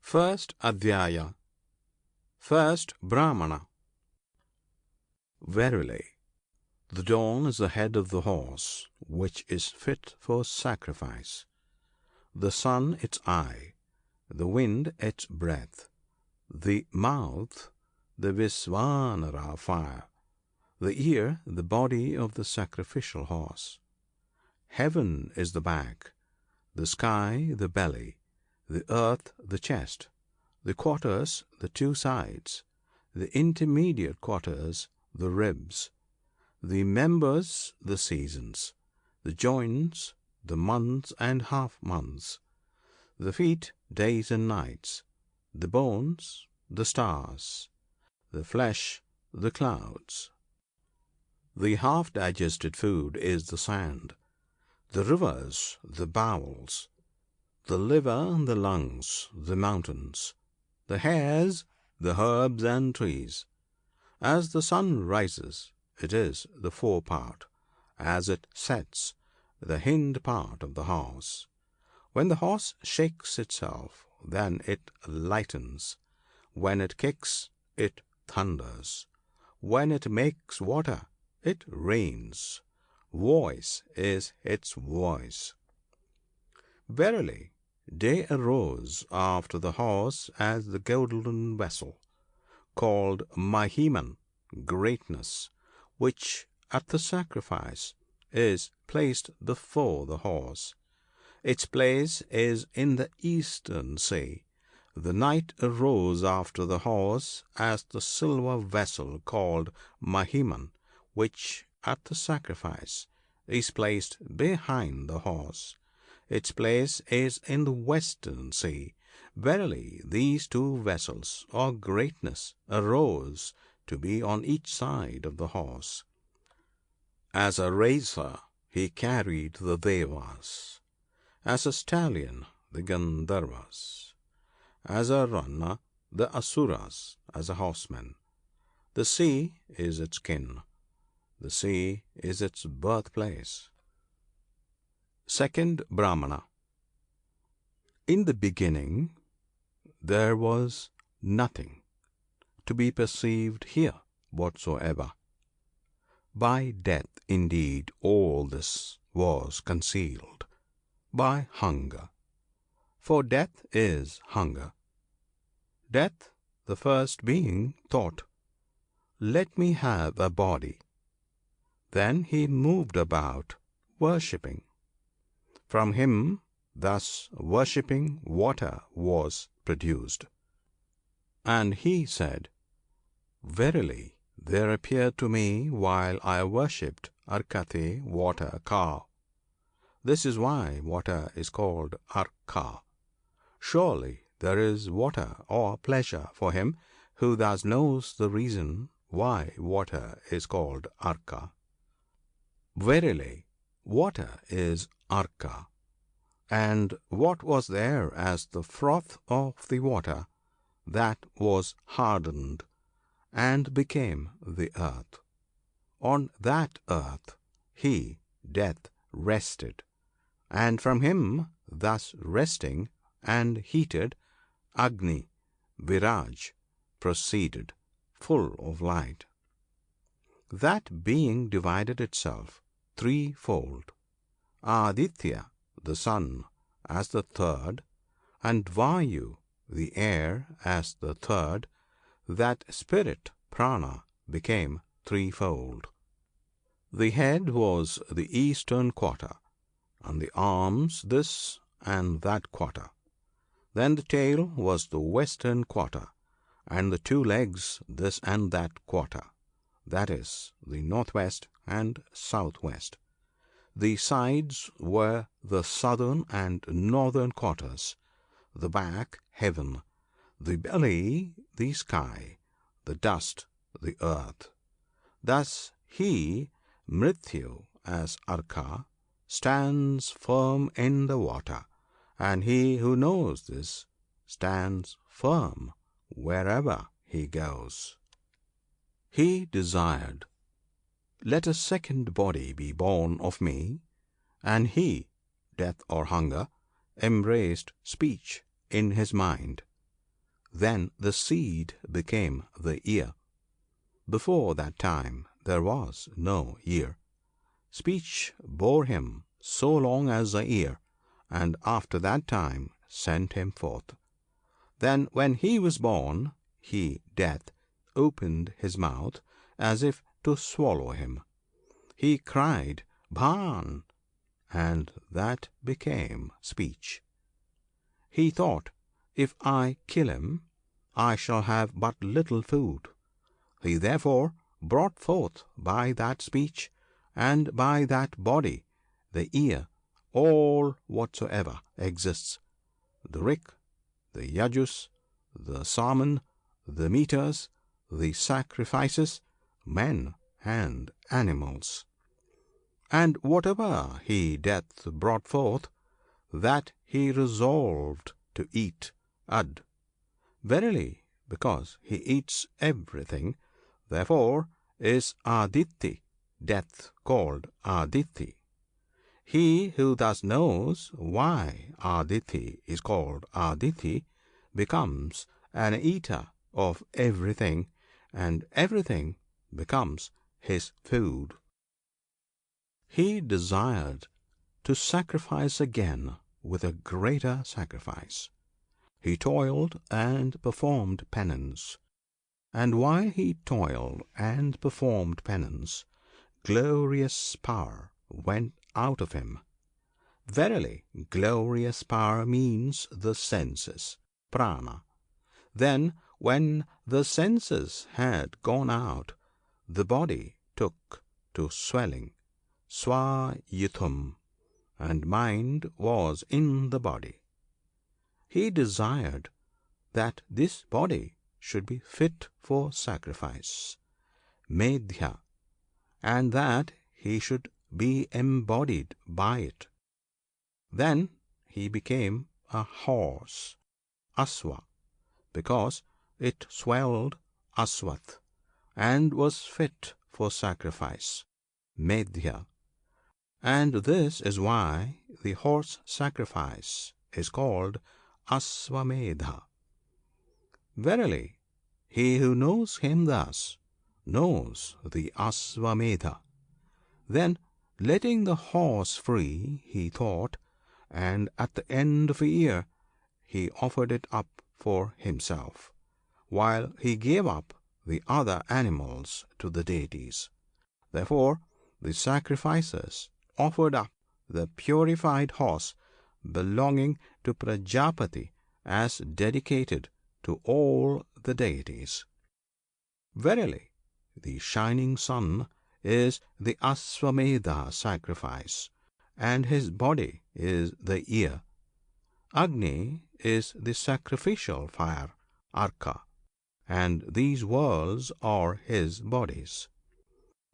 First Adhyaya. First Brahmana. Verily, the dawn is the head of the horse, which is fit for sacrifice, the sun its eye, the wind its breath, the mouth the Visvanara fire, the ear the body of the sacrificial horse. Heaven is the back, the sky the belly, the earth the chest, the quarters the two sides, the intermediate quarters the ribs, the members the seasons, the joints the months and half months, the feet days and nights, the bones the stars, the flesh the clouds. The half digested food is the sand, the rivers the bowels, the liver the lungs, the mountains, the hairs the herbs and trees. As the sun rises, it is the forepart; as it sets, the hind part of the horse. When the horse shakes itself, then it lightens; when it kicks, it thunders; when it makes water, it rains. Voice is its voice. Verily, day arose after the horse as the golden vessel, called Mahiman, greatness, which at the sacrifice is placed before the horse. Its place is in the eastern sea. The night arose after the horse as the silver vessel called Mahiman, which at the sacrifice is placed behind the horse. Its place is in the western sea. Verily, these two vessels or greatness arose to be on each side of the horse. As a racer he carried the Devas, as a stallion the Gandharvas, as a runner the Asuras, as a horseman. The sea is its kin, the sea is its birthplace. Second Brahmana. In the beginning there was nothing to be perceived here whatsoever. By death indeed all this was concealed, by hunger, for death is hunger. Death, the first being, thought, let me have a body. Then he moved about worshipping. From him, thus worshipping, water was produced. And he said, verily, there appeared to me while I worshipped Arkate, water cow. This is why water is called Arka. Surely there is water or pleasure for him who thus knows the reason why water is called Arka. Verily, water is Arka, and what was there as the froth of the water, that was hardened and became the earth. On that earth he, death, rested, and from him, thus resting and heated, Agni, Viraj, proceeded, full of light. That being divided itself threefold: Aditya, the sun, as the third, and Vayu, the air, as the third. That spirit prana became threefold. The head was the eastern quarter, and the arms this and that quarter. Then the tail was the western quarter, and the two legs this and that quarter, that is, the northwest and southwest. The sides were the southern and northern quarters, the back heaven, the belly the sky, the dust the earth. Thus he, Mrithyu, as Arka, stands firm in the water, and he who knows this stands firm wherever he goes. He desired, let a second body be born of me, and he, death or hunger, embraced speech in his mind. then the seed became the ear. Before that time there was no ear. Speech bore him so long as a year, and after that time sent him forth. Then when he was born, he, Death, opened his mouth as if to swallow him. He cried, Bhan, and that became speech. He thought, if I kill him, I shall have but little food. He therefore brought forth by that speech, and by that body, the ear, all whatsoever exists, the Rik, the Yajus, the Saman, the meters, the sacrifices, men and animals. And whatever he, Death, brought forth, that he resolved to eat, Ad. Verily, because he eats everything, therefore is Aditi, Death, called Aditi. He who thus knows why Aditi is called Aditi becomes an eater of everything, and everything becomes his food. He desired to sacrifice again with a greater sacrifice. He toiled and performed penance, and while he toiled and performed penance, glorious power went out of him. Verily, glorious power means the senses, prana. Then, when the senses had gone out, the body took to swelling, swayutham, and mind was in the body. He desired that this body should be fit for sacrifice, medhya, and that he should be embodied by it. Then he became a horse, aswa, because it swelled aswath, and was fit for sacrifice, medhya. And this is why the horse sacrifice is called Aswamedha. Verily, he who knows him thus knows the Aswamedha. Then, letting the horse free, he thought, and at the end of a year he offered it up for himself, while he gave up the other animals to the deities. Therefore, the sacrifices offered up the purified horse belonging to Prajapati as dedicated to all the deities. Verily, the shining sun is the Aswamedha sacrifice, and his body is the ear. Agni is the sacrificial fire, Arka, and these worlds are his bodies.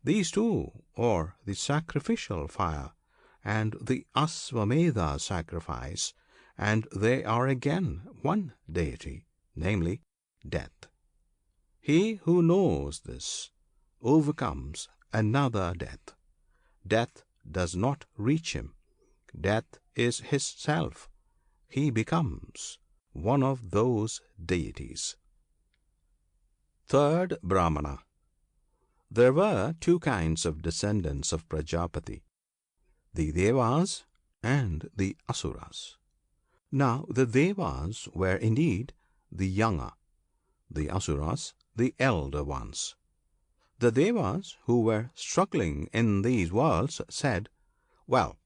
These two are the sacrificial fire and the Aswamedha sacrifice, and they are again one deity, namely Death. He who knows this overcomes another death. Death does not reach him. Death is his self. He becomes one of those deities. Third Brahmana. There were two kinds of descendants of Prajapati, the Devas and the Asuras. Now the Devas were indeed the younger, the Asuras the elder ones. The Devas, who were struggling in these worlds, said, Well,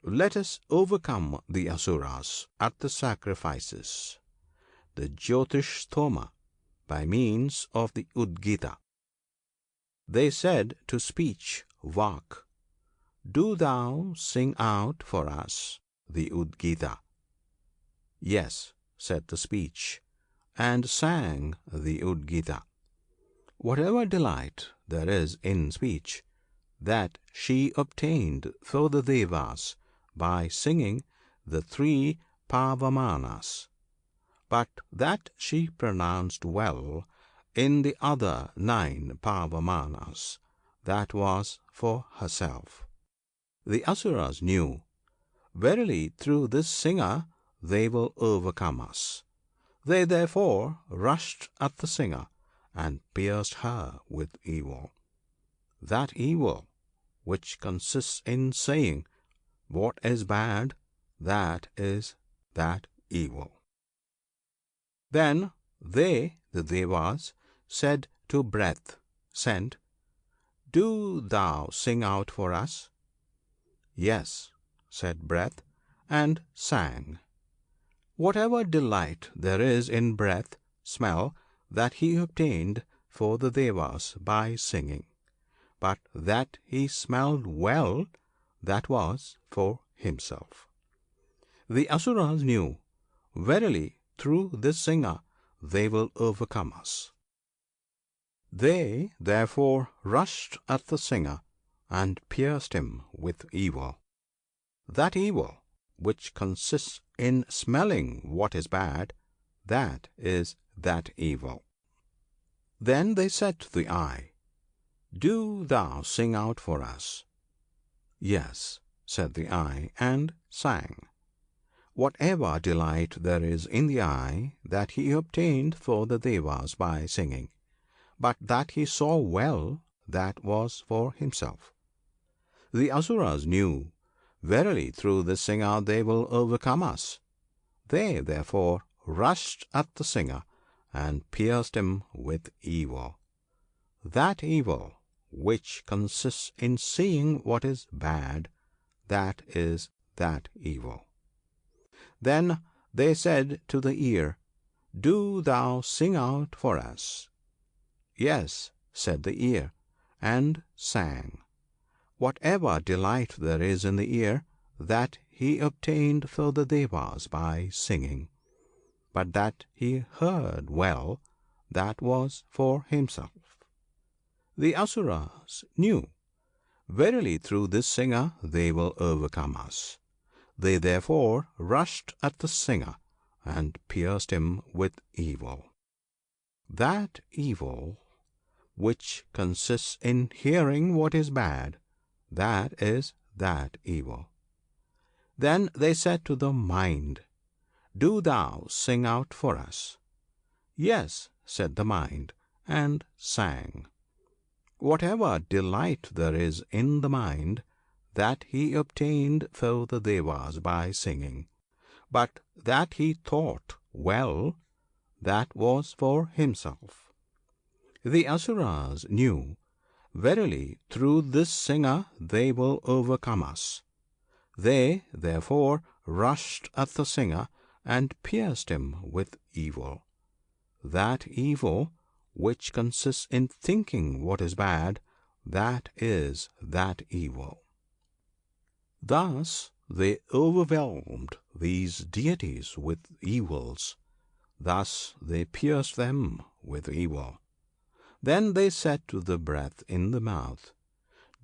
let us overcome the Asuras at the sacrifices, the Jyotishtoma, by means of the Udgita. They said to speech, Vak, do thou sing out for us the Udgita. Yes, said the speech, and sang the Udgita. Whatever delight there is in speech, that she obtained for the Devas by singing the 3 Pavamanas, but that she pronounced well in the other 9 Pavamanas, that was for herself. The Asuras knew, verily through this singer they will overcome us. They therefore rushed at the singer and pierced her with evil. That evil which consists in saying what is bad, that is that evil. Then they, the Devas, said to Breath sent, "Do thou sing out for us." "Yes," said Breath, and sang. Whatever delight there is in breath, smell, that he obtained for the Devas by singing, but that he smelled well, that was for himself. The Asuras knew, verily through this singer they will overcome us. They therefore rushed at the singer and pierced him with evil. That evil which consists in smelling what is bad, that is that evil. Then they said to the Eye, "Do thou sing out for us." "Yes," said the Eye, and sang. Whatever delight there is in the Eye, that he obtained for the Devas by singing, but that he saw well, that was for himself. The Asuras knew, verily through this singer they will overcome us. They therefore rushed at the singer and pierced him with evil. That evil which consists in seeing what is bad, that is that evil. Then they said to the Ear, "Do thou sing out for us." "Yes," said the Ear, and sang. Whatever delight there is in the Ear, that he obtained for the Devas by singing, but that he heard well, that was for himself. The Asuras knew, verily through this singer they will overcome us. They therefore rushed at the singer and pierced him with evil. That evil which consists in hearing what is bad, that is that evil. Then they said to the Mind, "Do thou sing out for us." "Yes," said the Mind, and sang. Whatever delight there is in the Mind, that he obtained for the Devas by singing, but that he thought well, that was for himself. The Asuras knew, verily through this singer they will overcome us. They therefore rushed at the singer and pierced him with evil. That evil which consists in thinking what is bad, that is that evil. Thus they overwhelmed these deities with evils. Thus they pierced them with evil. Then they said to the Breath in the mouth,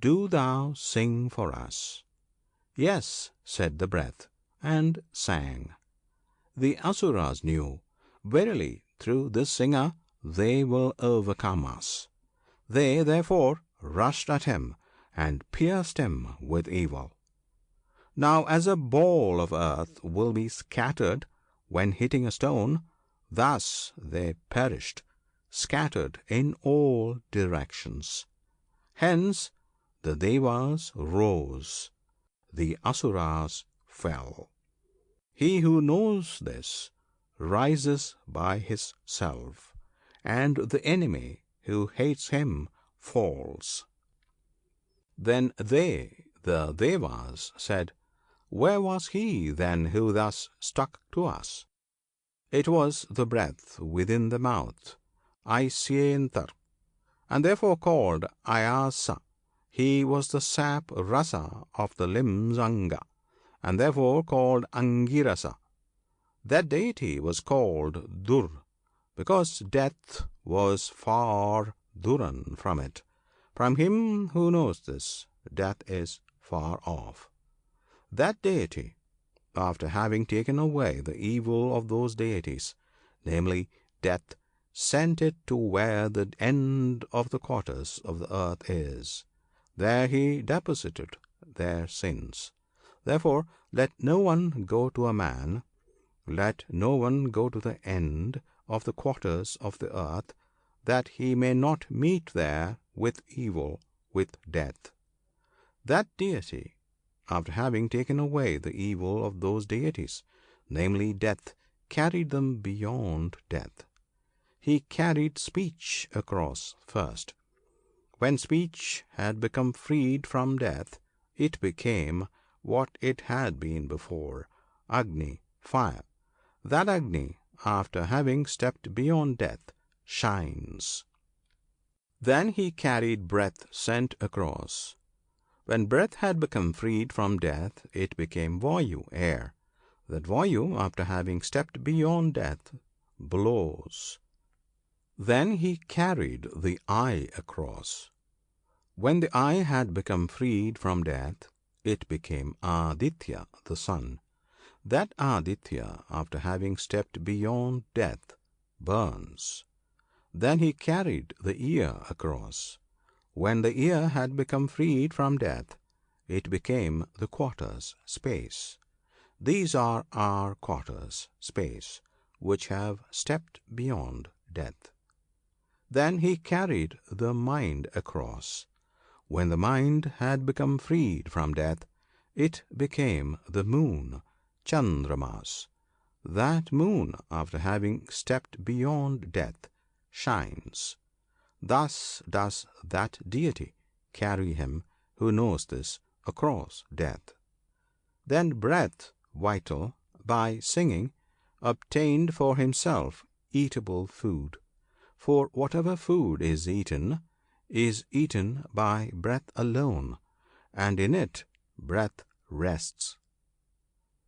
"Do thou sing for us." "Yes," said the Breath, and sang. The Asuras knew, verily through this singer they will overcome us. They therefore rushed at him and pierced him with evil. Now as a ball of earth will be scattered when hitting a stone, thus they perished, scattered in all directions. Hence the Devas rose, the Asuras fell. He who knows this rises by his self, and the enemy who hates him falls. Then they, the Devas, said, "Where was he then who thus stuck to us?" It was the breath within the mouth, Aisyentar, and therefore called Ayasa. He was the sap rasa of the limbs Anga, and therefore called Angirasa. That deity was called Dur, because death was far Duran from it. From him who knows this, death is far off. That deity, after having taken away the evil of those deities, namely death, sent it to where the end of the quarters of the earth is. There he deposited their sins. Therefore let no one go to a man let no one go to the end of the quarters of the earth, that he may not meet there with evil, with death. That deity, after having taken away the evil of those deities, namely death, carried them beyond death. He carried speech across first. When speech had become freed from death, it became what it had been before, Agni, fire. That Agni, after having stepped beyond death, shines. Then he carried breath sent across. When breath had become freed from death, it became Vayu, air. That Vayu, after having stepped beyond death, blows. Then he carried the eye across. When the eye had become freed from death, it became Aditya, the sun. That Aditya, after having stepped beyond death, burns. Then he carried the ear across. When the ear had become freed from death, it became the quarters, space. These are our quarters, space, which have stepped beyond death. Then he carried the mind across. When the mind had become freed from death, it became the moon, Chandramas. That moon, after having stepped beyond death, shines. Thus does that deity carry him who knows this across death. Then breath, vital, by singing, obtained for himself eatable food. For whatever food is eaten by breath alone, and in it breath rests.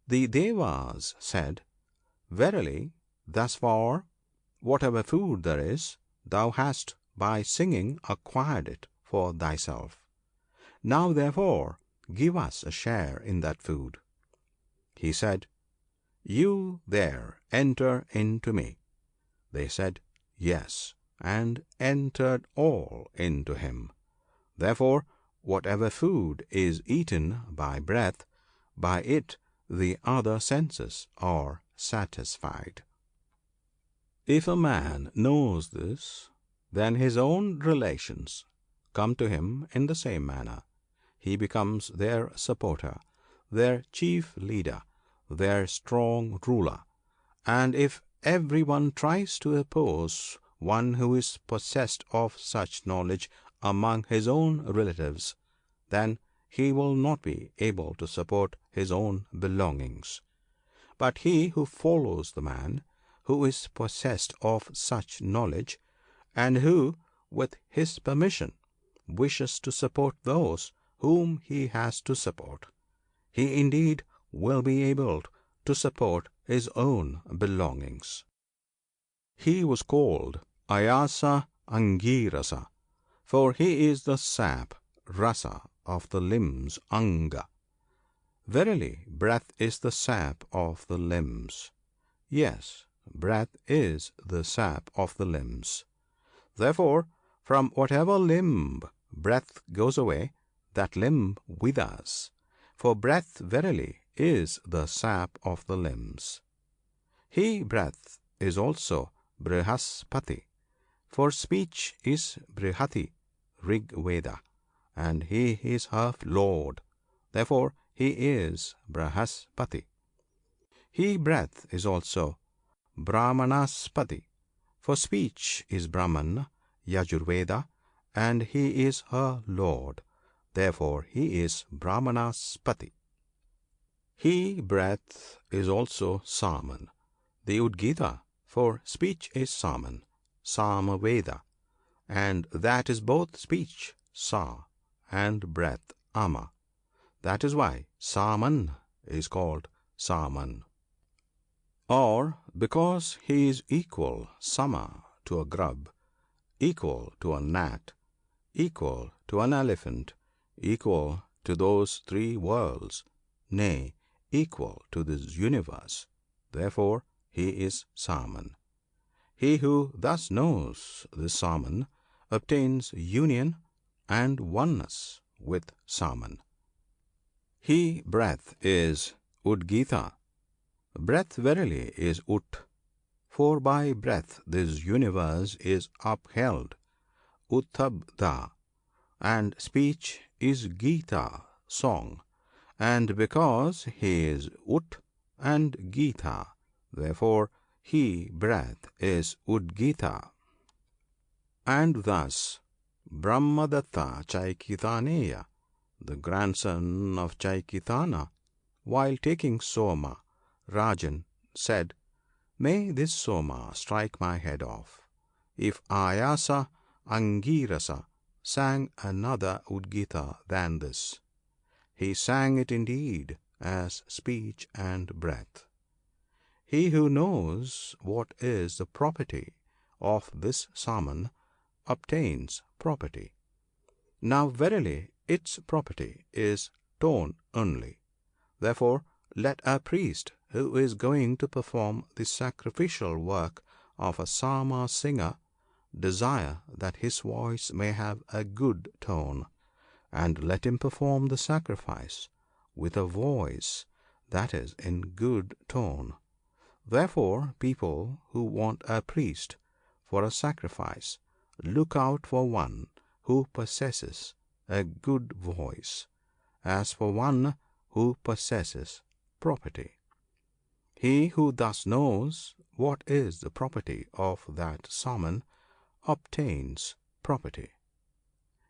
The Devas said, "Verily, thus far, whatever food there is, thou hast by singing acquired it for thyself. Now therefore give us a share in that food." He said, "You there enter into me." They said, "Yes," and entered all into him. Therefore, whatever food is eaten by breath, by it the other senses are satisfied. If a man knows this, then his own relations come to him in the same manner. He becomes their supporter, their chief leader, their strong ruler. And if everyone tries to oppose one who is possessed of such knowledge among his own relatives, then he will not be able to support his own belongings. But he who follows the man who is possessed of such knowledge, and who, with his permission, wishes to support those whom he has to support, he indeed will be able to support his own belongings. He was called Ayasa Angirasa, for he is the sap, rasa, of the limbs, anga. Verily, breath is the sap of the limbs. Yes, breath is the sap of the limbs. Therefore, from whatever limb breath goes away, that limb withers. For breath verily is the sap of the limbs. He, breath, is also Brihaspati, for speech is Brihati, Rig Veda, and he is her lord. Therefore, he is Brihaspati. He, breath, is also Brahmanaspati, for speech is Brahman, Yajurveda, and he is her lord. Therefore, he is Brahmanaspati. He, breath, is also Saman, the Udgita, for speech is Saman, Samaveda, and that is both speech, Sa, and breath, Ama. That is why Saman is called Saman. Or because he is equal, Sama, to a grub, equal to a gnat, equal to an elephant, equal to those three worlds, nay, equal to this universe. Therefore, he is Saman. He who thus knows this Saman obtains union and oneness with Saman. He, breath, is Udgita, Breath verily is Ut, for by breath this universe is upheld, Uttabda, and speech is Gita, song. And because he is Ut and Gita, therefore he, breath, is Udgita. And thus Brahmadatta Chaikitaneya, the grandson of Chaikitana, while taking Soma, Rajan, said, "May this Soma strike my head off, if Ayasa Angirasa sang another Udgita than this." He sang it indeed as speech and breath. He who knows what is the property of this salmon obtains property. Now verily its property is tone only. Therefore let a priest who is going to perform the sacrificial work of a Sama singer desire that his voice may have a good tone, and let him perform the sacrifice with a voice that is in good tone. Therefore people who want a priest for a sacrifice look out for one who possesses a good voice, as for one who possesses property. He who thus knows what is the property of that salmon obtains property.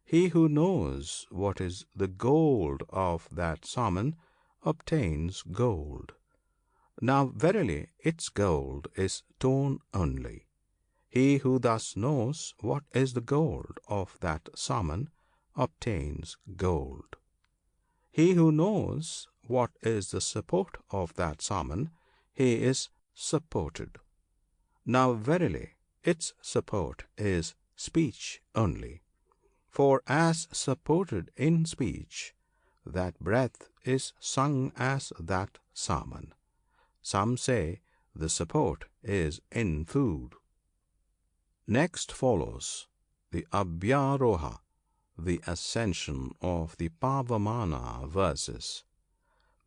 He who knows what is the gold of that salmon obtains gold. Now verily its gold is tone only. He who thus knows what is the gold of that salmon obtains gold. He who knows what is the support of that salmon, he is supported. Now verily its support is speech only. For as supported in speech, that breath is sung as that salmon. Some say the support is in food. Next follows the Abhyaroha, the ascension of the Pavamana verses.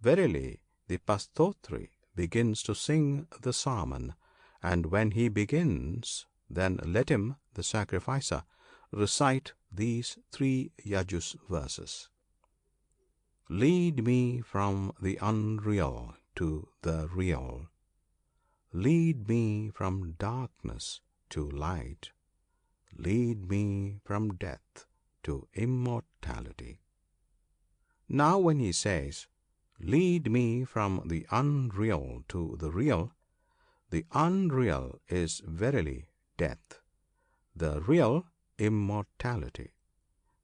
Verily the Pastotri begins to sing the salmon, and when he begins, then let him, the sacrificer, recite these 3 Yajus verses. Lead me from the unreal to the real. Lead me from darkness to light. Lead me from death to immortality. Now when he says, lead me from the unreal to the unreal is verily death, the real immortality.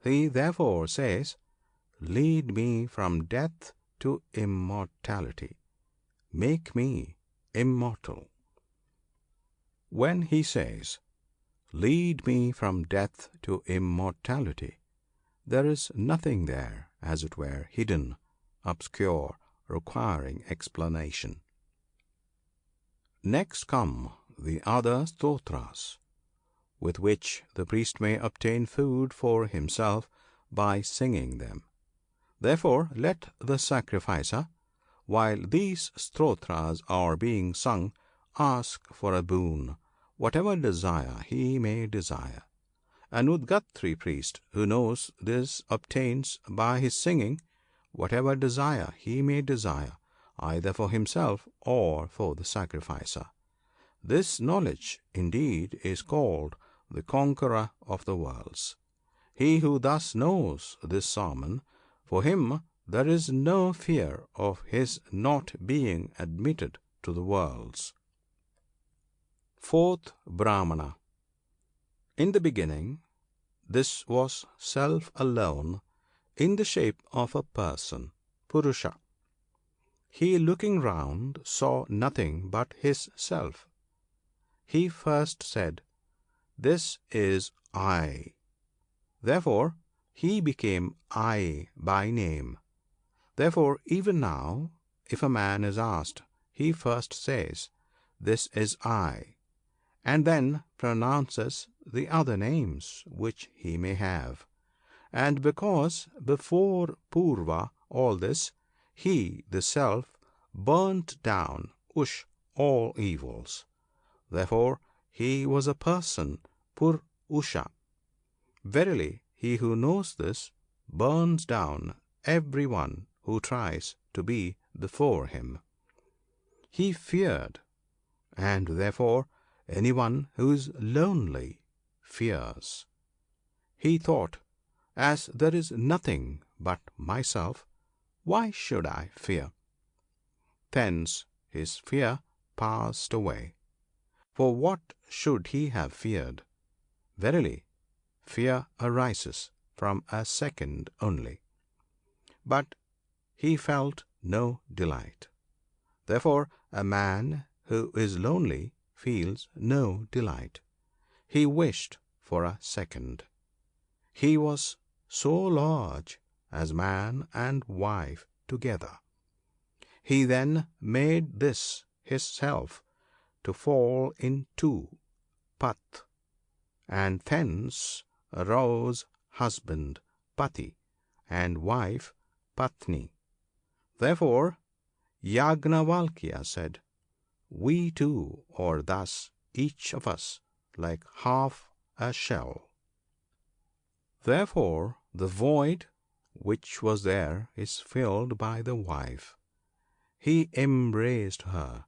He therefore says, lead me from death to immortality. Make me immortal. When he says, lead me from death to immortality, there is nothing there, as it were, hidden, obscure, requiring explanation. Next come the other stotras, with which the priest may obtain food for himself by singing them. Therefore let the sacrificer, while these stotras are being sung, ask for a boon, whatever desire he may desire. An Udgatri priest who knows this obtains by his singing whatever desire he may desire, either for himself or for the sacrificer. This knowledge indeed is called the conqueror of the worlds. He who thus knows this salmon, for him there is no fear of his not being admitted to the worlds. Fourth Brahmana. In the beginning, this was self alone in the shape of a person, Purusha. He looking round saw nothing but his self. He first said, this is I. Therefore he became I by name. Therefore even now, if a man is asked, he first says, this is I, and then pronounces the other names which he may have. And because before Purva all this, he, the self, burnt down ush, all evils. Therefore he was a person pur usha. Verily, he who knows this burns down every one who tries to be before him. He feared, and therefore anyone who is lonely fears. He thought, as there is nothing but myself, why should I fear? Thence his fear passed away. For what should he have feared? Verily, fear arises from a second only. But he felt no delight. Therefore, a man who is lonely feels no delight. He wished for a second. He was so large as man and wife together. He then made this his self to fall in two, Pat, and thence arose husband Pati and wife Patni. Therefore Yagnavalkya said, we two are thus each of us like half a shell. Therefore the void which was there is filled by the wife. He embraced her,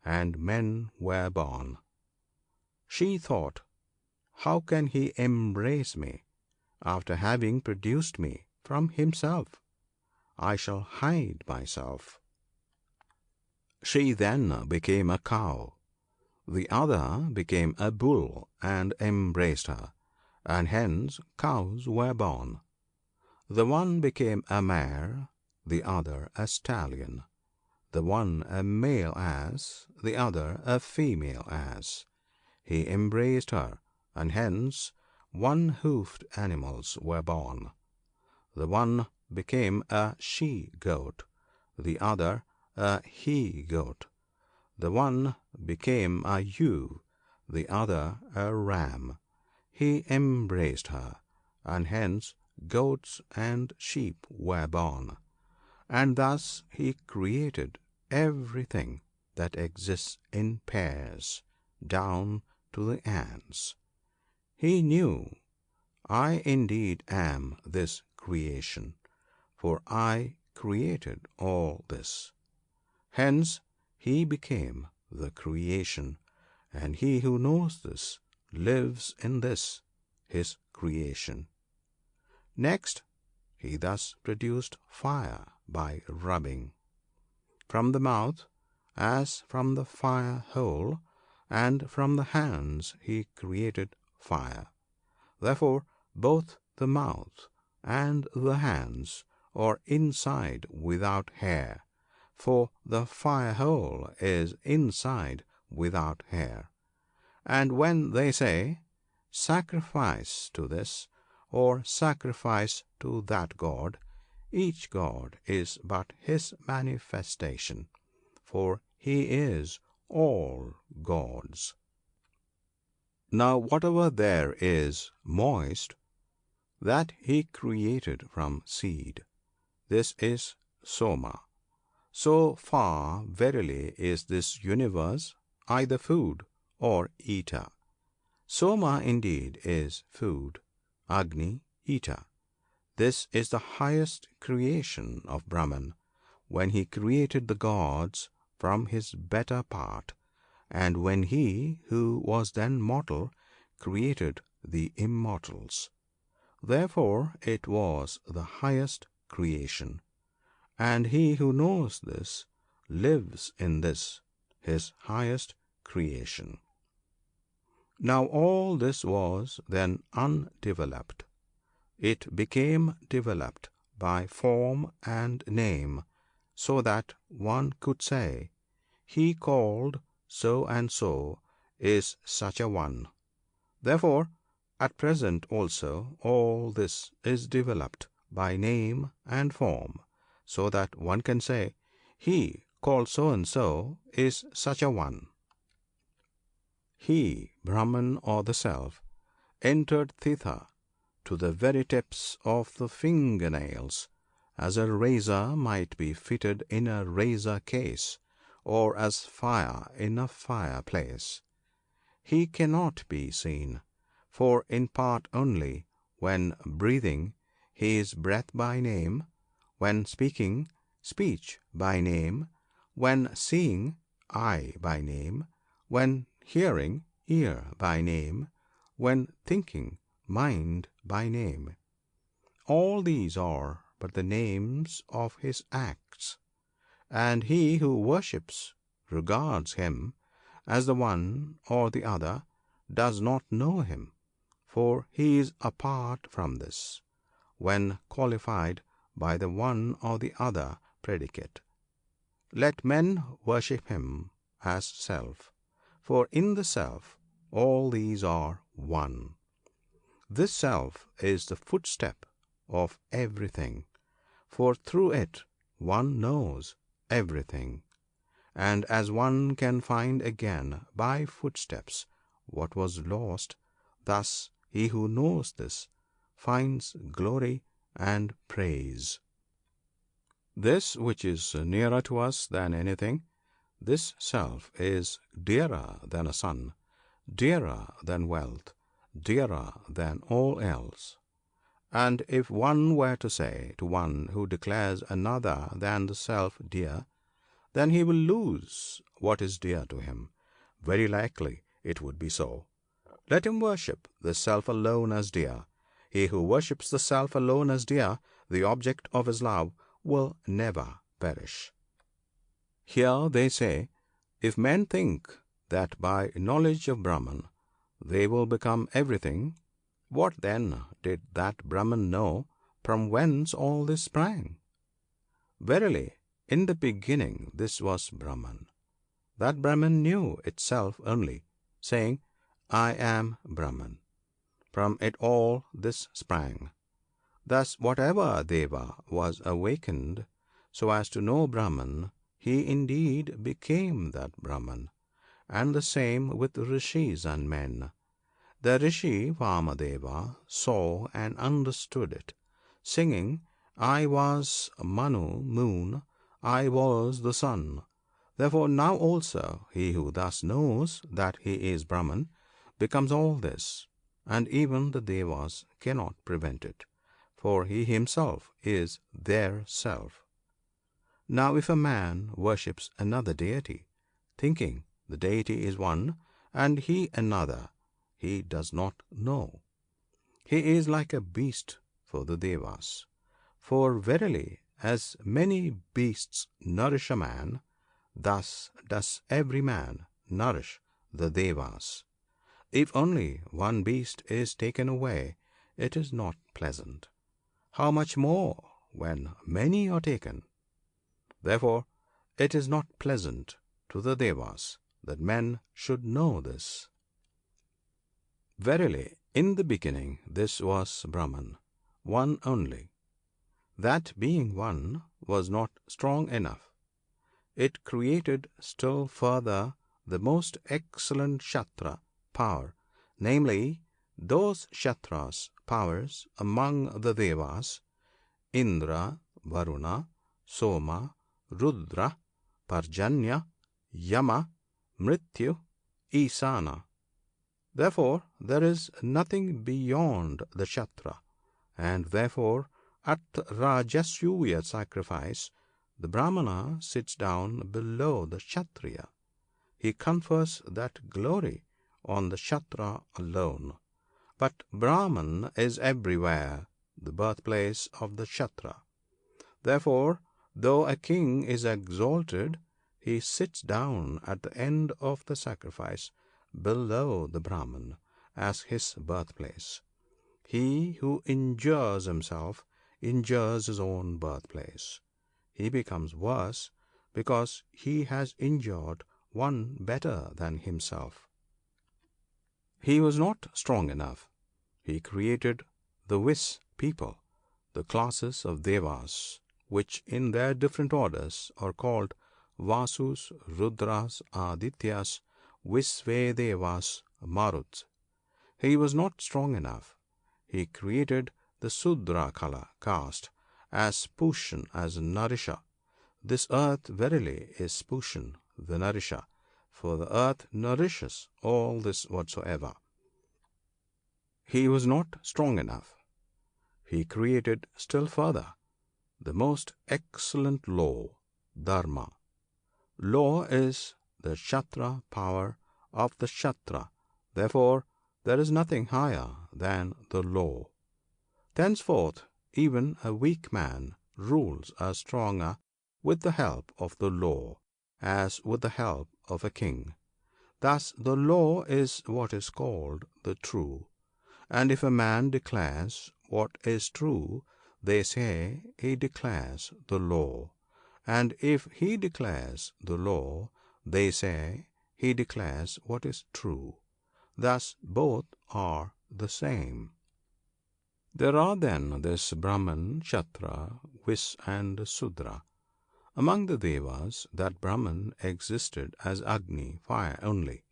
and men were born. She thought, how can he embrace me after having produced me from himself? I shall hide myself. She then became a cow. The other became a bull and embraced her, and hence cows were born. The one became a mare, the other a stallion. The one a male ass, the other a female ass. He embraced her, and hence one-hoofed animals were born. The one became a she-goat, the other a he-goat. The one became a ewe, the other a ram. He embraced her, and hence goats and sheep were born. And thus he created everything that exists in pairs, down to the ants. He knew, I indeed am this creation, for I created all this. Hence he became the creation, and he who knows this lives in this his creation. Next he thus produced fire by rubbing. From the mouth, as from the fire hole, and from the hands he created fire. Therefore both the mouth and the hands are inside without hair, for the fire hole is inside without hair. And when they say, sacrifice to this, or sacrifice to that god, each god is but his manifestation, for he is all gods. Now whatever there is moist, that he created from seed, this is Soma. So far verily is this universe either food or eater. Soma indeed is food, Agni eater. This is the highest creation of Brahman, when he created the gods from his better part, and when he, who was then mortal, created the immortals. Therefore it was the highest creation, and he who knows this lives in this his highest creation. Now all this was then undeveloped. It became developed by form and name, so that one could say, he called so and so is such a one. Therefore at present also all this is developed by name and form, so that one can say, he called so and so is such a one. He, Brahman or the Self, entered thither to the very tips of the fingernails, as a razor might be fitted in a razor case, or as fire in a fireplace. He cannot be seen, for in part only. When breathing, he is breath by name; when speaking, speech by name; when seeing, eye by name; when hearing, ear by name; when thinking, mind by name. All these are but the names of his acts, and he who worships, regards him as the one or the other, does not know him, for he is apart from this, when qualified by the one or the other predicate. Let men worship him as self, for in the self all these are one. This self is the footstep of everything, for through it one knows everything. And as one can find again by footsteps what was lost, thus he who knows this finds glory and praise. This which is nearer to us than anything, this self is dearer than a son, dearer than wealth, dearer than all else. And if one were to say to one who declares another than the self dear, then he will lose what is dear to him. Very likely it would be so. Let him worship the self alone as dear. He who worships the self alone as dear, the object of his love, will never perish. Here they say, if men think that by knowledge of Brahman they will become everything, what then did that Brahman know from whence all this sprang? Verily, in the beginning this was Brahman. That Brahman knew itself only, saying, I am Brahman. From it all this sprang. Thus whatever Deva was awakened so as to know Brahman, he indeed became that Brahman. And the same with Rishis and men. The Rishi Vamadeva saw and understood it, singing, I was Manu, moon, I was the sun. Therefore now also he who thus knows that he is Brahman becomes all this, and even the Devas cannot prevent it, for he himself is their self. Now if a man worships another deity, thinking the deity is one and he another, he does not know. He is like a beast for the Devas. For verily, as many beasts nourish a man, thus does every man nourish the Devas. If only one beast is taken away, it is not pleasant. How much more when many are taken? Therefore, it is not pleasant to the Devas that men should know this. Verily, in the beginning this was Brahman, one only. That being one was not strong enough. It created still further the most excellent Kshatra power, namely those Kshatras powers among the Devas, Indra, Varuna, Soma, Rudra, Parjanya, Yama, Mrityu, Isana. Therefore there is nothing beyond the Kshatra, and therefore at Rajasuya sacrifice the Brahmana sits down below the Kshatriya. He confers that glory on the Kshatriya alone. But Brahman is everywhere the birthplace of the Kshatriya. Therefore, though a king is exalted, he sits down at the end of the sacrifice below the Brahman as his birthplace. He who injures himself injures his own birthplace. He becomes worse because he has injured one better than himself. He was not strong enough. He created the Vis people, the classes of Devas, which in their different orders are called Vasus, Rudras, Adityas, Visvedevas, Maruts. He was not strong enough. He created the Sudra Kala caste as Pushan, as nourisher. This earth verily is Pushan, the nourisher, for the earth nourishes all this whatsoever. He was not strong enough. He created still further the most excellent law, Dharma. Law is the Kshatriya power of the Kshatriya. Therefore, there is nothing higher than the law. Thenceforth, even a weak man rules a stronger with the help of the law, as with the help of a king. Thus the law is what is called the true. And if a man declares what is true, they say he declares the law. And if he declares the law, they say he declares what is true. Thus both are the same. There are then this Brahman, Kshatriya, Vis and Sudra. Among the Devas, that Brahman existed as Agni, fire only.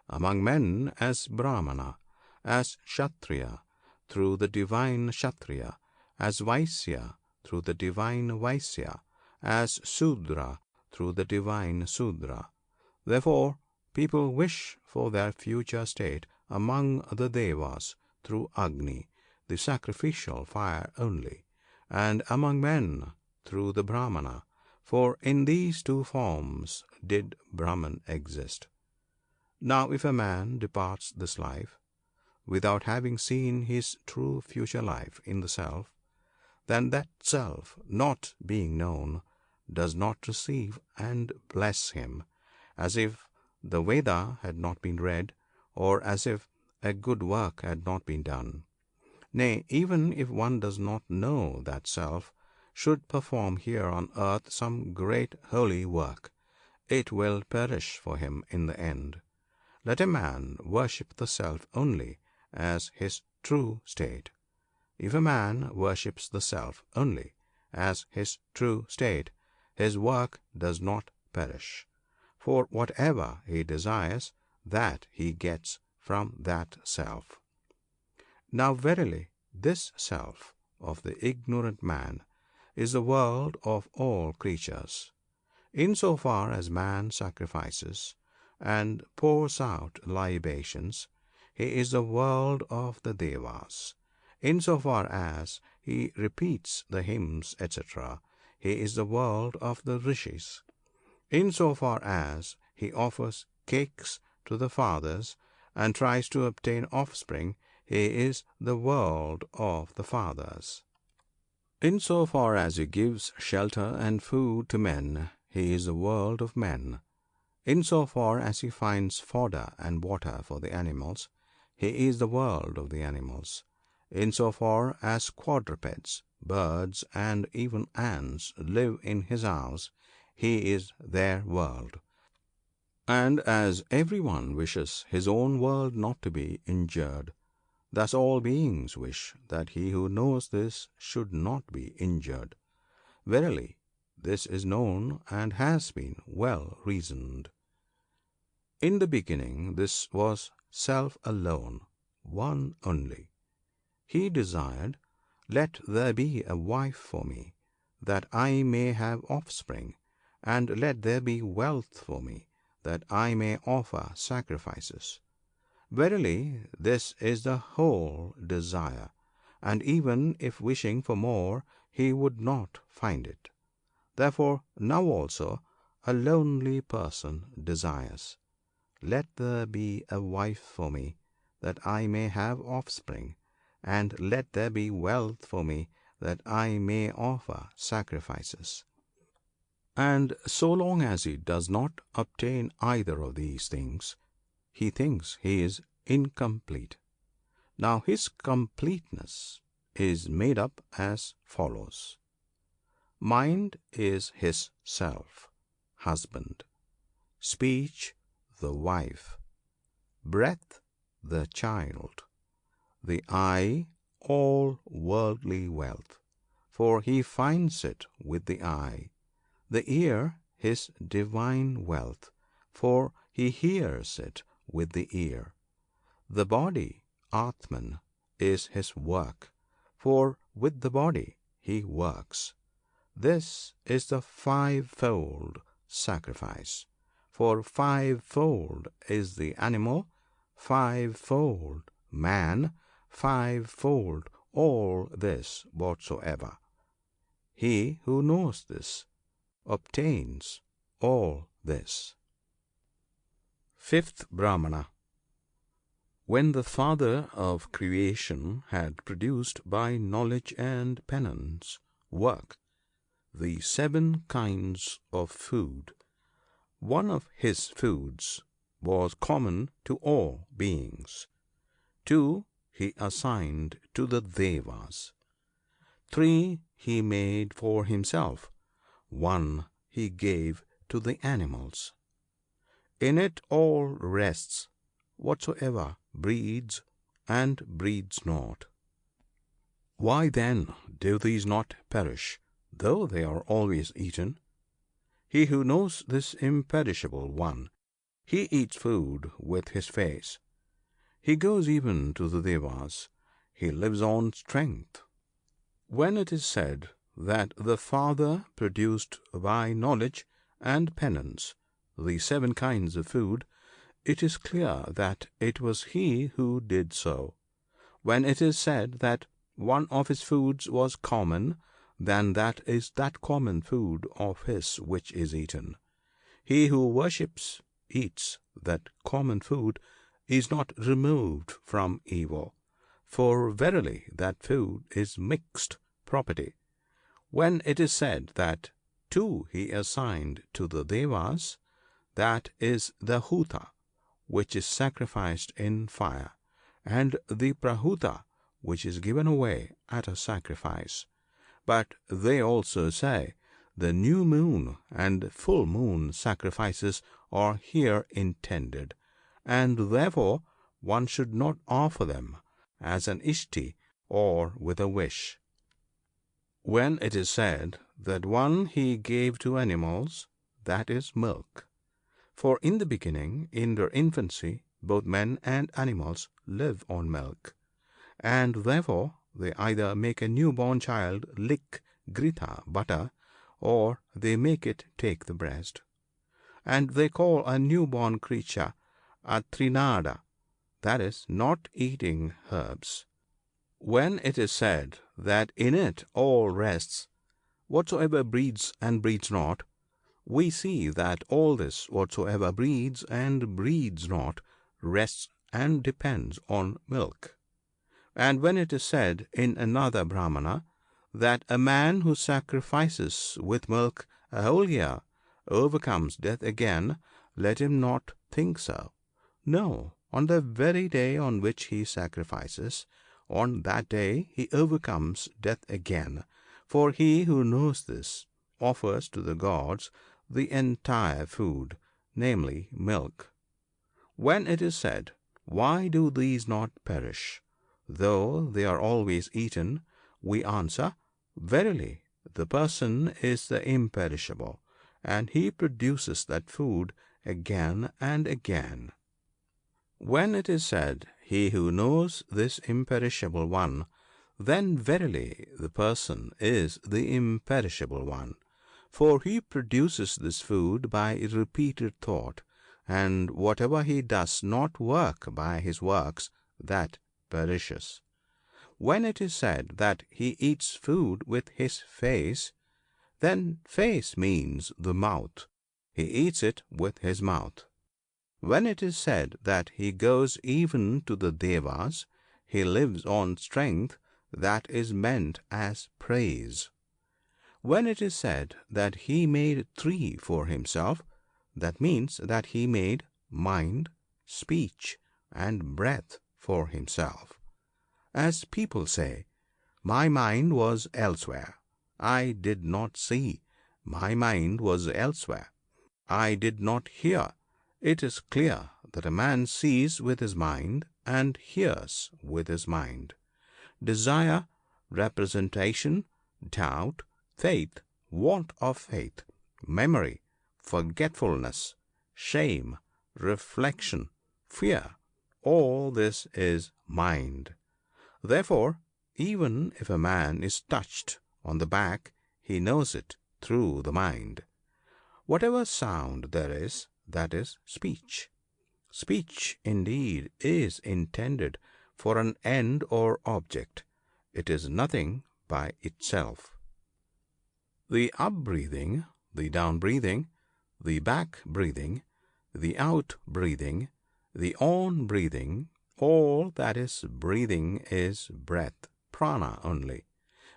Among men, as Brahmana, as Kshatriya, through the divine Kshatriya, as Vaisya, through the divine Vaisya, as Sudra, through the divine Sudra. Therefore, people wish for their future state among the Devas through Agni, the sacrificial fire only, and among men through the Brahmana, for in these two forms did Brahman exist. Now if a man departs this life without having seen his true future life in the self, then that self, not being known, does not receive and bless him, as if the Veda had not been read, or as if a good work had not been done. Nay, even if one does not know that self should perform here on earth some great holy work, it will perish for him in the end. Let a man worship the self only as his true state. If a man worships the self only as his true state, his work does not perish. For whatever he desires, that he gets from that self. Now verily, this self of the ignorant man is the world of all creatures. In so far as man sacrifices and pours out libations, he is the world of the Devas. In so far as he repeats the hymns, etc., he is the world of the Rishis. In so far as he offers cakes to the fathers and tries to obtain offspring, he is the world of the fathers. In so far as he gives shelter and food to men, he is the world of men. In so far as he finds fodder and water for the animals, he is the world of the animals. In so far as quadrupeds, birds, and even ants live in his house, he is their world. And as everyone wishes his own world not to be injured, thus all beings wish that he who knows this should not be injured. Verily, this is known and has been well reasoned. In the beginning this was self alone, one only. He desired, let there be a wife for me, that I may have offspring, and let there be wealth for me, that I may offer sacrifices. Verily, this is the whole desire, and even if wishing for more, he would not find it. Therefore, now also a lonely person desires, let there be a wife for me, that I may have offspring, and let there be wealth for me, that I may offer sacrifices. And so long as he does not obtain either of these things, he thinks he is incomplete. Now his completeness is made up as follows. Mind is his self, husband; speech, the wife; breath, the child; the eye, all worldly wealth, for he finds it with the eye; the ear, his divine wealth, for he hears it with the ear; the body, Atman, is his work, for with the body he works. This is the fivefold sacrifice. For fivefold is the animal, fivefold man, fivefold all this whatsoever. He who knows this obtains all this. Fifth Brahmana. When the Father of creation had produced by knowledge and penance work the 7 kinds of food, one of his foods was common to all beings. 2 he assigned to the Devas. 3 he made for himself. 1 he gave to the animals. In it all rests whatsoever breeds and breeds not. Why then do these not perish, though they are always eaten? He who knows this imperishable one, he eats food with his face. He goes even to the Devas, he lives on strength. When it is said that the Father produced by knowledge and penance the 7 kinds of food, it is clear that it was he who did so. When it is said that one of his foods was common, then that is that common food of his which is eaten. He who worships, eats that common food, is not removed from evil, for verily that food is mixed property. When it is said that 2 he assigned to the Devas, that is the Huta, which is sacrificed in fire, and the Prahuta, which is given away at a sacrifice. But they also say the new moon and full moon sacrifices are here intended, and therefore one should not offer them as an ishti or with a wish. When it is said that one he gave to animals, that is milk. For in the beginning, in their infancy, both men and animals live on milk, and therefore they either make a newborn child lick grita butter, or they make it take the breast. And they call a newborn creature a trinada, that is, not eating herbs. When it is said that in it all rests whatsoever breeds and breeds not, we see that all this whatsoever breeds and breeds not rests and depends on milk. And when it is said in another Brahmana that a man who sacrifices with milk a whole year overcomes death again, let him not think so. No, on the very day on which he sacrifices, on that day he overcomes death again, for he who knows this offers to the gods the entire food, namely milk. When it is said, why do these not perish, though they are always eaten? We answer, verily the person is the imperishable, and he produces that food again and again. When it is said, he who knows this imperishable one, then verily the person is the imperishable one. For he produces this food by repeated thought, and whatever he does not work by his works, that perishes. When it is said that he eats food with his face, then face means the mouth. He eats it with his mouth. When it is said that he goes even to the Devas, he lives on strength, that is meant as praise. When it is said that he made 3 for himself, that means that he made mind, speech, and breath for himself. As people say, my mind was elsewhere, I did not see, my mind was elsewhere, I did not hear. It is clear that a man sees with his mind and hears with his mind. Desire, representation, doubt, faith, want of faith, memory, forgetfulness, shame, reflection, fear, all this is mind. Therefore, even if a man is touched on the back, he knows it through the mind. Whatever sound there is, that is speech. Speech indeed is intended for an end or object. It is nothing by itself. The up-breathing, the down-breathing, the back-breathing, the out-breathing, the on-breathing, all that is breathing is breath, prana only.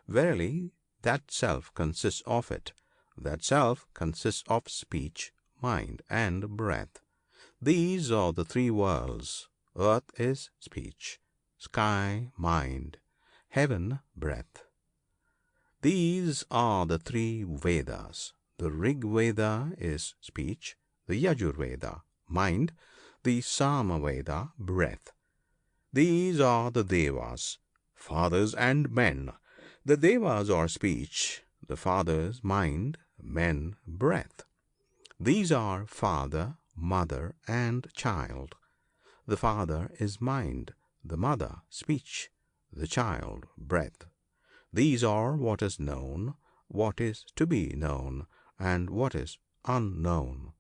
Verily, that self consists of it. That self consists of speech, mind, and breath. These are the three worlds. Earth is speech, sky, mind, heaven, breath. These are the three Vedas. The Rig Veda is speech, the Yajur Veda, mind, the Sama Veda, breath. These are the Devas, fathers and men. The Devas are speech, the fathers mind, men breath. These are father, mother, and child. The father is mind, the mother speech, the child breath. These are what is known, what is to be known, and what is unknown.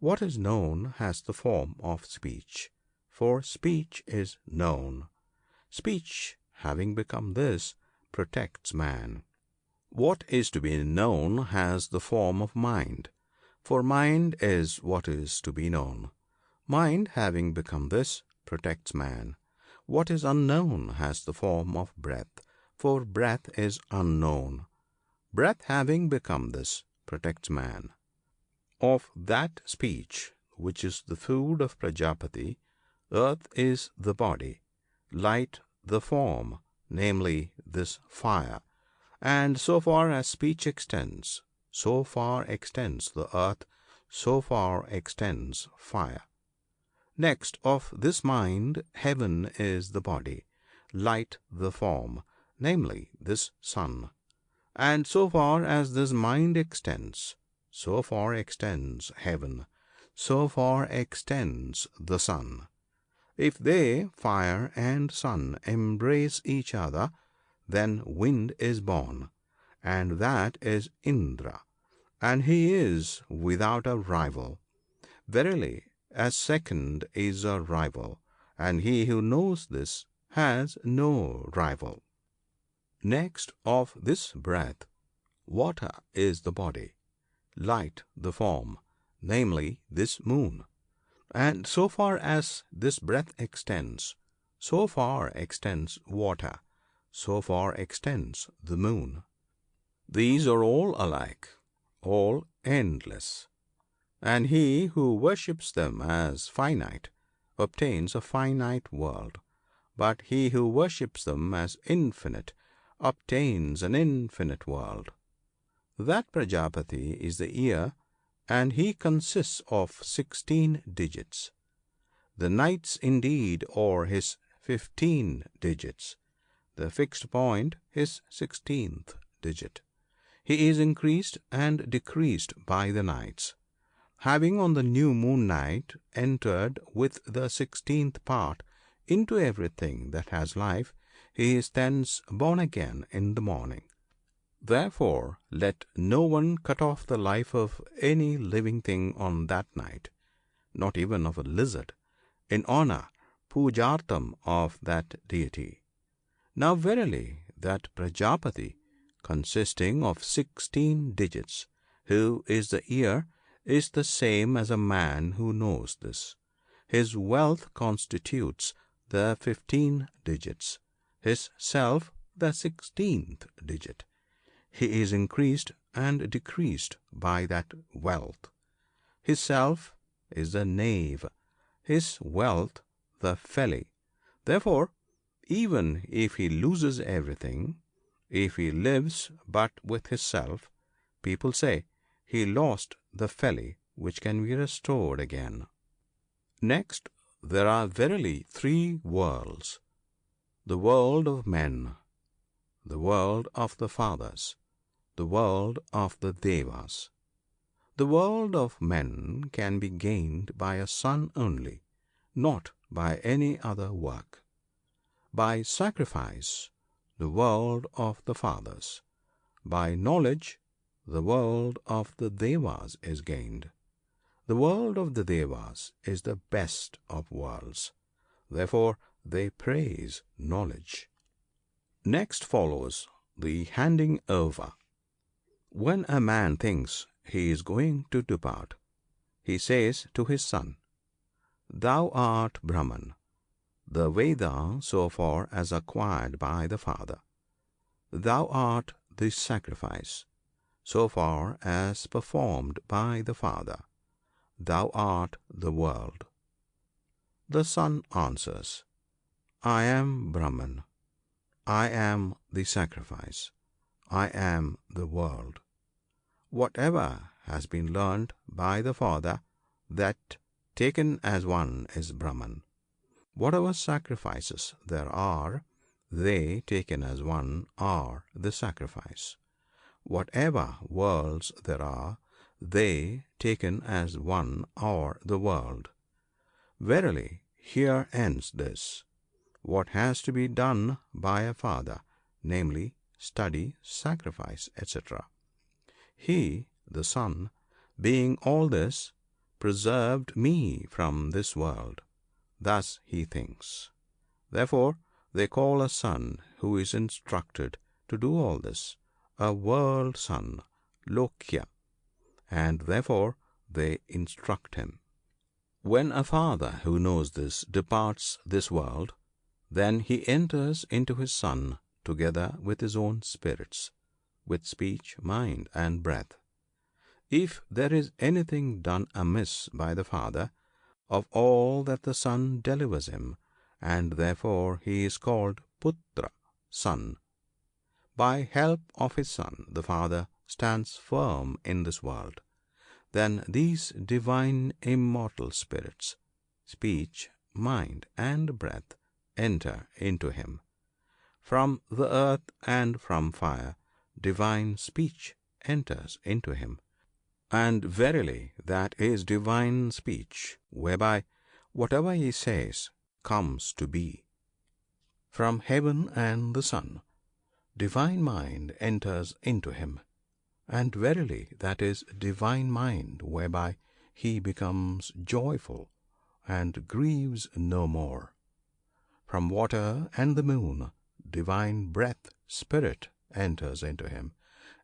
What is known has the form of speech, for speech is known. Speech, having become this, protects man. What is to be known has the form of mind, for mind is what is to be known. Mind, having become this, protects man. What is unknown has the form of breath, for breath is unknown. Breath, having become this, protects man. Of that speech which is the food of Prajapati, earth is the body, light the form, namely this fire. And so far as speech extends, so far extends the earth, so far extends fire. Next, of this mind, heaven is the body, light the form, namely this sun. And so far as this mind extends, so far extends heaven, so far extends the sun. If they, fire and sun, embrace each other, then wind is born, and that is Indra, and he is without a rival. Verily, a second is a rival, and he who knows this has no rival. Next, of this breath, water is the body, light the form, namely this moon. And so far as this breath extends, so far extends water, so far extends the moon. These are all alike, all endless, and he who worships them as finite obtains a finite world, but he who worships them as infinite obtains an infinite world. That Prajapati is the ear, and he consists of 16 digits. The nights indeed are his 15 digits, the fixed point his 16th digit. He is increased and decreased by the nights. Having on the new moon night entered with the 16th part into everything that has life, he is thence born again in the morning. Therefore, let no one cut off the life of any living thing on that night, not even of a lizard, in honor, pujartam of that deity. Now verily, that Prajapati, consisting of 16 digits, who is the ear, is the same as a man who knows this. His wealth constitutes the 15 digits, his self the 16th digit. He is increased and decreased by that wealth. His self is the knave, his wealth the felly. Therefore, even if he loses everything, if he lives but with his self, people say he lost the felly which can be restored again. Next, there are verily 3 worlds: the world of men, the world of the fathers, the world of the Devas. The world of men can be gained by a son only, not by any other work. By sacrifice, the world of the fathers; by knowledge, the world of the Devas is gained. The world of the Devas is the best of worlds. Therefore they praise knowledge. Next follows the handing over. When a man thinks he is going to depart, he says to his son, "Thou art Brahman, the Veda so far as acquired by the father. Thou art the sacrifice, so far as performed by the father. Thou art the world." The son answers, "I am Brahman, I am the sacrifice, I am the world. Whatever has been learned by the father, that taken as one is Brahman. Whatever sacrifices there are, they taken as one are the sacrifice. Whatever worlds there are, they taken as one are the world. Verily, here ends this, what has to be done by a father, namely study, sacrifice, etc. He, the son, being all this, preserved me from this world. Thus he thinks. Therefore they call a son who is instructed to do all this a world son, Lokya, and therefore they instruct him. When a father who knows this departs this world, then he enters into his son together with his own spirits, with speech, mind, and breath. If there is anything done amiss by the father, of all that the son delivers him, and therefore he is called Putra, son. By help of his son, the father stands firm in this world. Then these divine immortal spirits, speech, mind, and breath, enter into him. From the earth and from fire, divine speech enters into him. And verily that is divine speech, whereby whatever he says comes to be. From heaven and the sun, divine mind enters into him. And verily that is divine mind, whereby he becomes joyful and grieves no more. From water and the moon, divine breath, spirit enters into him.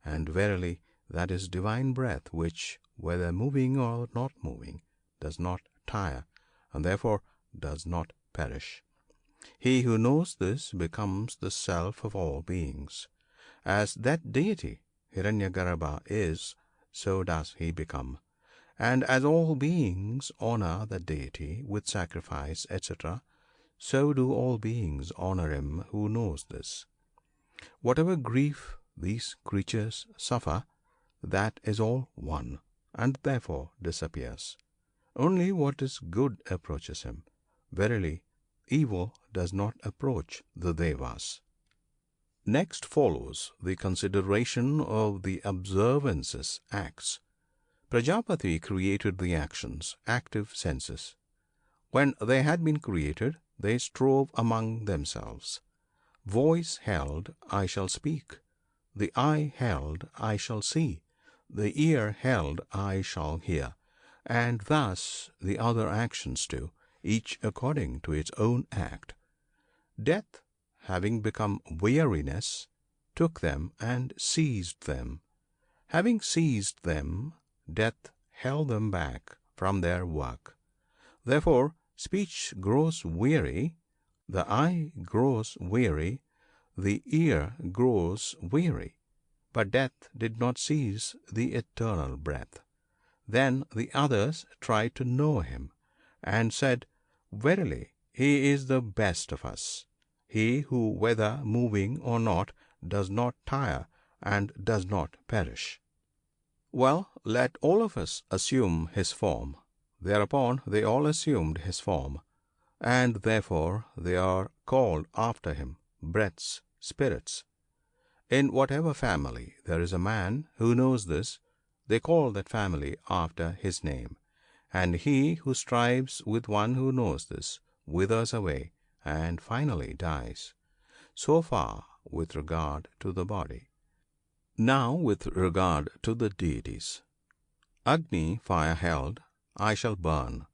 And verily that is divine breath, which, whether moving or not moving, does not tire, and therefore does not perish. He who knows this becomes the self of all beings. As that deity Hiranyagarbha is, so does he become. And as all beings honor the deity with sacrifice, etc., so do all beings honor him who knows this. Whatever grief these creatures suffer, that is all one, and therefore disappears. Only what is good approaches him. Verily, evil does not approach the Devas. Next follows the consideration of the observances, acts. Prajapati created the actions, active senses. When they had been created, they strove among themselves. Voice held, I shall speak. The eye held, I shall see. The ear held, I shall hear. And thus the other actions too, each according to its own act. Death, having become weariness, took them and seized them. Having seized them, death held them back from their work. Therefore speech grows weary, the eye grows weary, the ear grows weary. But death did not seize the eternal breath. Then the others tried to know him, and said, Verily, he is the best of us. He who, whether moving or not, does not tire and does not perish. Well, let all of us assume his form. Thereupon they all assumed his form, and therefore they are called after him, breaths, spirits. In whatever family there is a man who knows this, they call that family after his name. And he who strives with one who knows this withers away and finally dies. So far with regard to the body. Now with regard to the deities. Agni, fire held, I shall burn.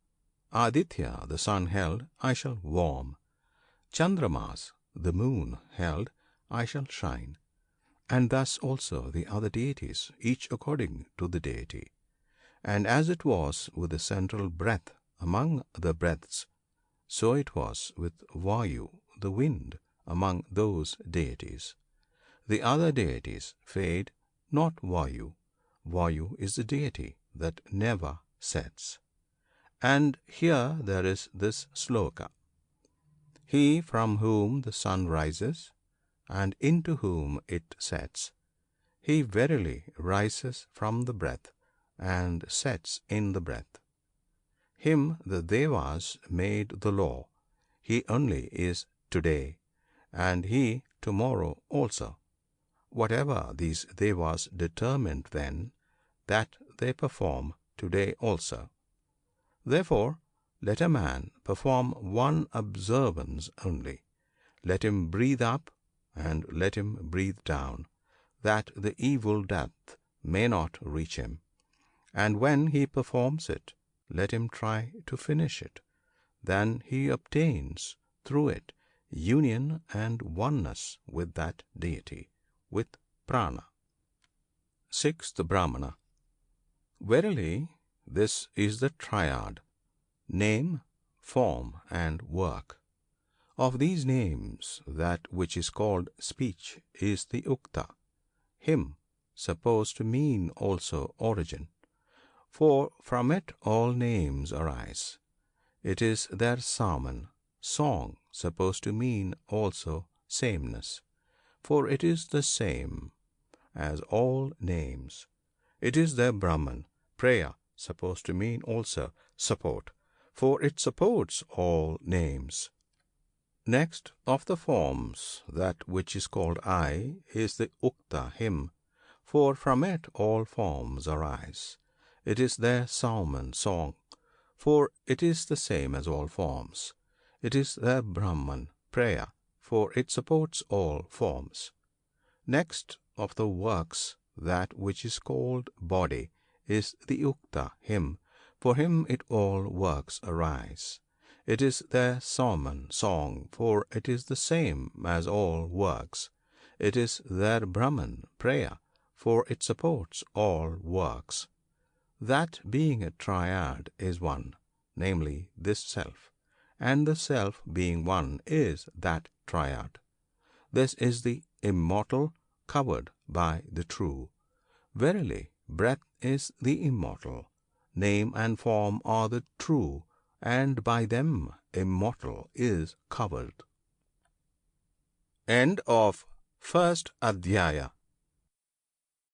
Aditya, the sun held, I shall warm. Chandramas, the moon held, I shall shine. And thus also the other deities, each according to the deity. And as it was with the central breath among the breaths, so it was with Vayu, the wind, among those deities. The other deities fade, not Vayu. Vayu is the deity that never sets. And here there is this sloka: He from whom the sun rises, and into whom it sets, he verily rises from the breath, and sets in the breath. Him the Devas made the law, he only is today, and he tomorrow also. Whatever these Devas determined then, that they perform today also. Therefore, let a man perform one observance only. Let him breathe up, and let him breathe down, that the evil death may not reach him. And when he performs it, let him try to finish it. Then he obtains through it union and oneness with that deity, with prana. Sixth Brahmana. Verily, this is the triad: name, form, and work. Of these names, that which is called speech is the Ukta, hymn, supposed to mean also origin. For from it all names arise. It is their Saman, song, supposed to mean also sameness. For it is the same as all names. It is their Brahman, prayer, supposed to mean also support. For it supports all names. Next of the forms, that which is called I is the Ukta, hymn. For from it all forms arise. It is their Sauman, song. For it is the same as all forms. It is their Brahman, prayer. For it supports all forms. Next of the works, that which is called body is the Ukta, hymn. For him it all works arise. It is their Sauman, song. For it is the same as all works. It is their Brahman, prayer. For it supports all works. That being a triad is one, namely this self, and the self being one is that triad. This is the immortal covered by the true. Verily, breath is the immortal, name and form are the true, and by them immortal is covered. End of First Adhyaya.